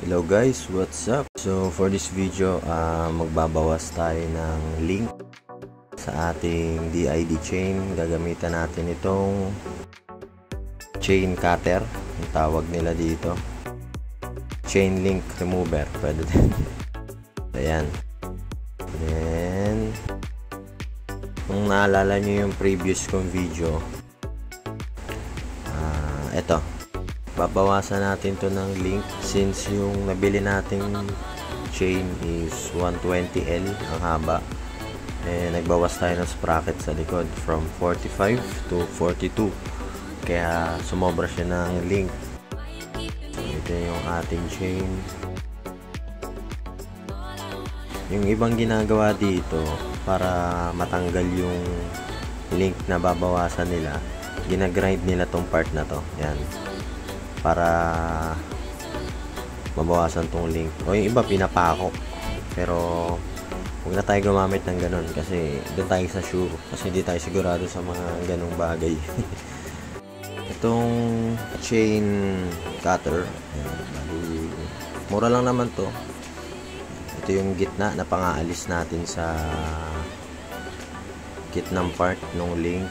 Hello guys, what's up? So for this video, magbabawas tayo ng link sa ating DID chain. Gagamitan natin itong chain cutter, yung tawag nila dito. Chain link remover, pwede din. Ayan. Then, kung naalala nyo yung previous kong video, eto. Babawasan natin to ng link since yung nabili nating chain is 120L ang haba. Nagbawas tayo ng sprocket sa likod from 45 to 42. Kaya sumobra siya ng link. So, ito yung ating chain. Yung ibang ginagawa dito para matanggal yung link na babawasan nila, ginagrind nila tong part na to. Yan. Para mabawasan tong link. O yung iba pinapako. Pero huwag na tayo gumamit ng ganun kasi doon tayo sa sure. Kasi hindi tayo sigurado sa mga ganung bagay. Itong chain cutter, mura lang naman to. Ito yung gitna na pang-aalis natin sa gitnang part ng link.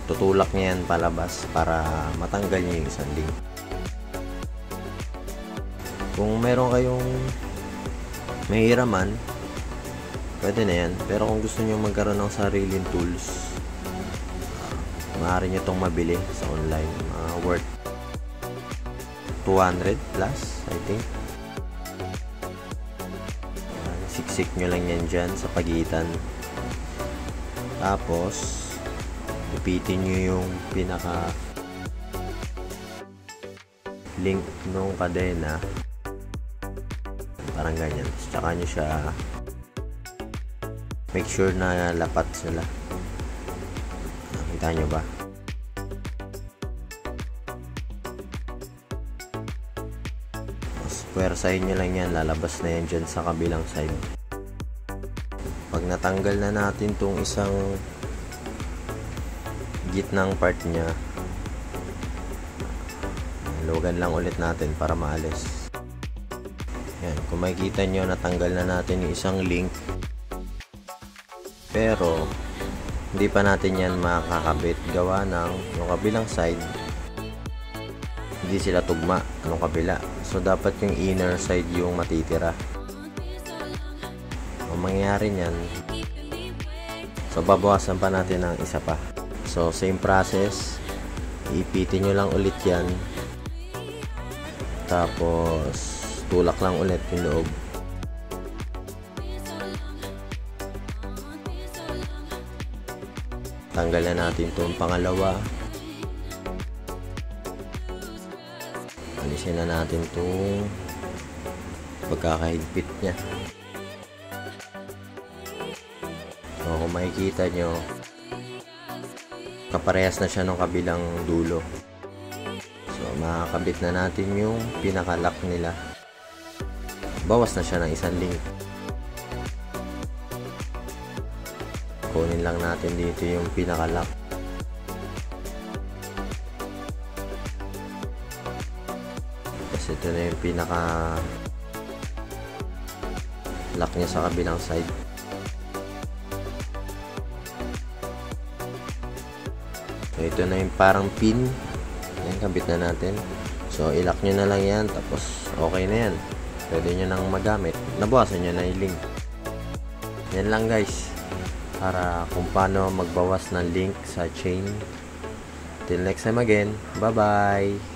Tutulak niya yan palabas para matanggal niya yung isang link. Kung meron kayong mahiraman, pwede na yan. Pero kung gusto niyo magkaroon ng sariling tools, maaari nyo itong mabili sa online. Worth 200 plus, I think. Siksik nyo lang yan dyan sa pagitan. Tapos ipitin nyo yung pinaka link nung kadena, parang ganyan. Tsaka nyo siya make sure na lapat sila. Nakita nyo ba? Pwersahin nyo lang yan, lalabas na yan dyan sa kabilang side. Pag natanggal na natin tong isang gitnang part niya, luwagan lang ulit natin para maalis. Yan, kung makikita nyo, natanggal na natin yung isang link, pero hindi pa natin yan makakabit gawa ng yung kabilang side hindi sila tugma anong kabila, so dapat yung inner side yung matitira. Ang mangyayari nyan, so babawasan pa natin ng isa pa. So, same process. Ipitin nyo lang ulit yan. Tapos, tulak lang ulit yung loob. Tanggal na natin itong pangalawa. Alisin na natin itong pagkakahigpit niya. So, kung makikita nyo, kaparehas na siya ng kabilang dulo. So, makakabit na natin yung pinaka-lock nila. Bawas na siya ng isang link. Kunin lang natin dito yung pinaka-lock. Tapos ito na yung pinaka-lock niya sa kabilang side. So, ito na yung parang pin. Yan, kabit na natin. So, ilock nyo na lang yan. Tapos, okay na yan. Pwede nyo nang magamit. Nabawasan nyo na yung link. Yan lang guys. Para kung paano magbawas ng link sa chain. Till next time again. Bye-bye!